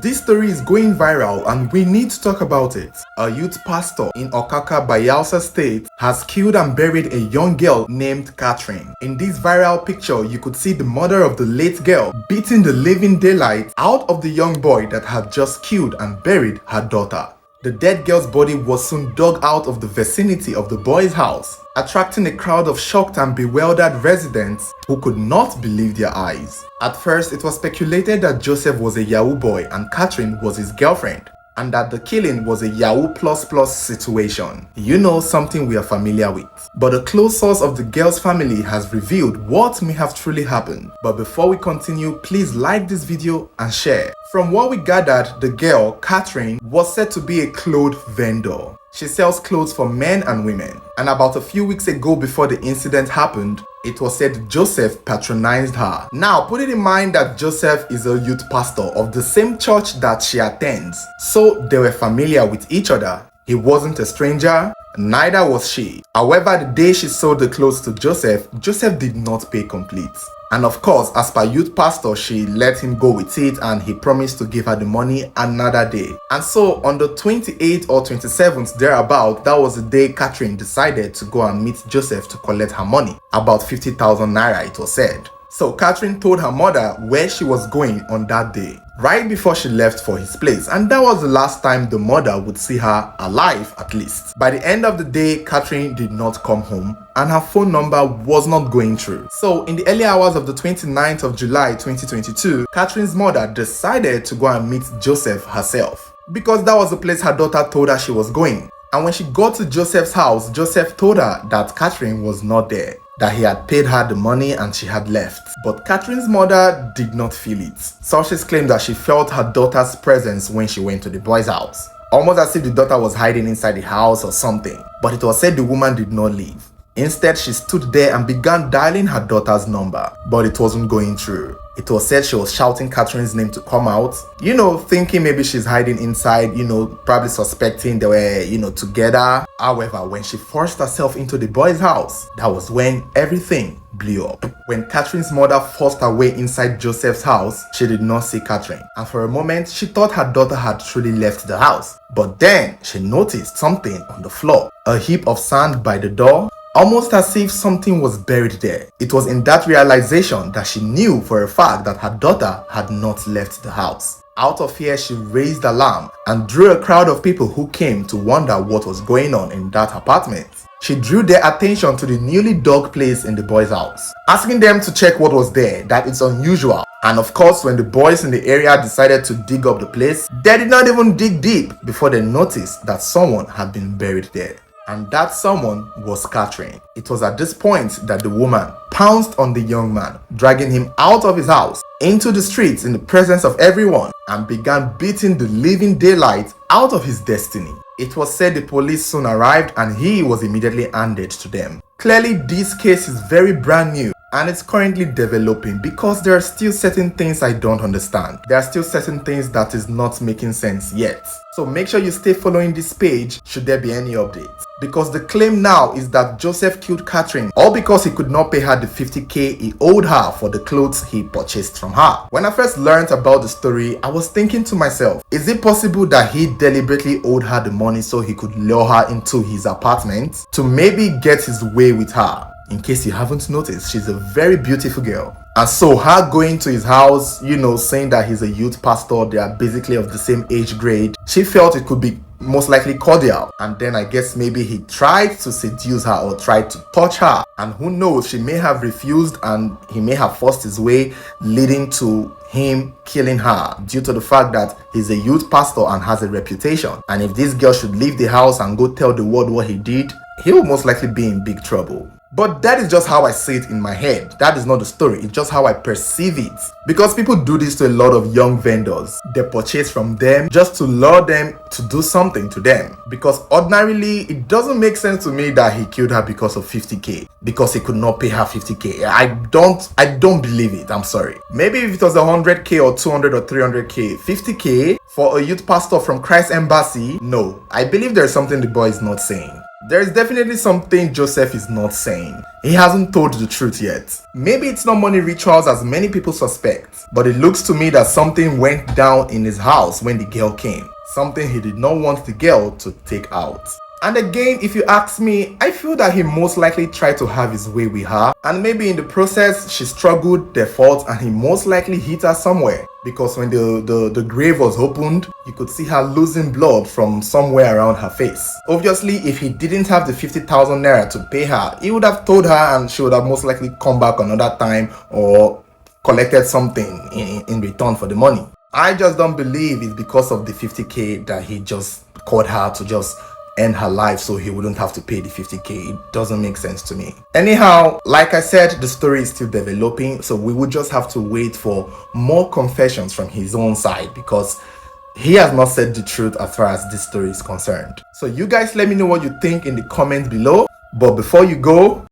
This story is going viral and we need to talk about it. A youth pastor in Okaka, Bayelsa State has killed and buried a young girl named Katherine. In this viral picture, you could see the mother of the late girl beating the living daylight out of the young boy that had just killed and buried her daughter. The dead girl's body was soon dug out of the vicinity of the boy's house, attracting a crowd of shocked and bewildered residents who could not believe their eyes. At first, it was speculated that Joseph was a Yahoo boy and Katherine was his girlfriend, and that the killing was a Yahoo++ situation. You know, something we are familiar with. But a close source of the girl's family has revealed what may have truly happened. But before we continue, please like this video and share. From what we gathered, the girl, Katherine, was said to be a clothe vendor. She sells clothes for men and women. And about a few weeks ago, before the incident happened, it was said Joseph patronized her. Now, put it in mind that Joseph is a youth pastor of the same church that she attends, so they were familiar with each other. He wasn't a stranger, neither was she. However, the day she sold the clothes to Joseph, Joseph did not pay complete. And of course, as per youth pastor, she let him go with it and he promised to give her the money another day. And so on the 28th or 27th thereabout, that was the day Katherine decided to go and meet Joseph to collect her money. About 50,000 naira, it was said. So Katherine told her mother where she was going on that day, right before she left for his place, and that was the last time the mother would see her alive, at least. By the end of the day, Katherine did not come home and her phone number was not going through. So in the early hours of the 29th of July 2022, Katherine's mother decided to go and meet Joseph herself, because that was the place her daughter told her she was going. And when she got to Joseph's house, Joseph told her that Katherine was not there, that he had paid her the money and she had left. But Katherine's mother did not feel it. Sources claim that she felt her daughter's presence when she went to the boy's house, almost as if the daughter was hiding inside the house or something. But it was said the woman did not leave. Instead, she stood there and began dialing her daughter's number, but it wasn't going through. It was said she was shouting Katherine's name to come out, thinking maybe she's hiding inside, probably suspecting they were, together. However, when she forced herself into the boy's house, that was when everything blew up. When Katherine's mother forced her way inside Joseph's house, she did not see Katherine. And for a moment, she thought her daughter had truly left the house. But then, she noticed something on the floor. A heap of sand by the door, almost as if something was buried there. It was in that realization that she knew for a fact that her daughter had not left the house. Out of fear, she raised alarm and drew a crowd of people who came to wonder what was going on in that apartment. She drew their attention to the newly dug place in the boys' house, asking them to check what was there, that it's unusual. And of course, when the boys in the area decided to dig up the place, they did not even dig deep before they noticed that someone had been buried there. And that someone was Katherine. It was at this point that the woman pounced on the young man, dragging him out of his house into the streets in the presence of everyone, and began beating the living daylight out of his destiny. It was said the police soon arrived and he was immediately handed to them. Clearly, this case is very brand new and it's currently developing because there are still certain things I don't understand. There are still certain things that is not making sense yet. So make sure you stay following this page should there be any updates. Because the claim now is that Joseph killed Katherine all because he could not pay her the 50k he owed her for the clothes he purchased from her. When I first learned about the story, I was thinking to myself, is it possible that he deliberately owed her the money so he could lure her into his apartment to maybe get his way with her? In case you haven't noticed, she's a very beautiful girl. And so her going to his house, saying that he's a youth pastor, they are basically of the same age grade, she felt it could be most likely cordial. And then I guess maybe he tried to seduce her or tried to touch her. And who knows, she may have refused and he may have forced his way, leading to him killing her due to the fact that he's a youth pastor and has a reputation. And if this girl should leave the house and go tell the world what he did, he will most likely be in big trouble. But that is just how I see it in my head. That is not the story, it's just how I perceive it. Because people do this to a lot of young vendors. They purchase from them just to lure them to do something to them. Because ordinarily, it doesn't make sense to me that he killed her because of 50k. Because he could not pay her 50k. I don't believe it, I'm sorry. Maybe if it was 100k or 200 or 300k, 50k for a youth pastor from Christ Embassy, no. I believe there's something the boy is not saying. There is definitely something Joseph is not saying. He hasn't told the truth yet. Maybe it's not money rituals as many people suspect, but it looks to me that something went down in his house when the girl came. Something he did not want the girl to take out. And again, if you ask me, I feel that he most likely tried to have his way with her, and maybe in the process she struggled, their fault, and he most likely hit her somewhere. Because when the grave was opened, you could see her losing blood from somewhere around her face. Obviously, if he didn't have the 50,000 naira to pay her, he would have told her and she would have most likely come back another time or collected something in return for the money. I just don't believe it's because of the 50k that he just called her to just end her life so he wouldn't have to pay the 50k. It doesn't make sense to me. Anyhow, like I said, the story is still developing, so we would just have to wait for more confessions from his own side because he has not said the truth as far as this story is concerned. So you guys let me know what you think in the comments below. But before you go,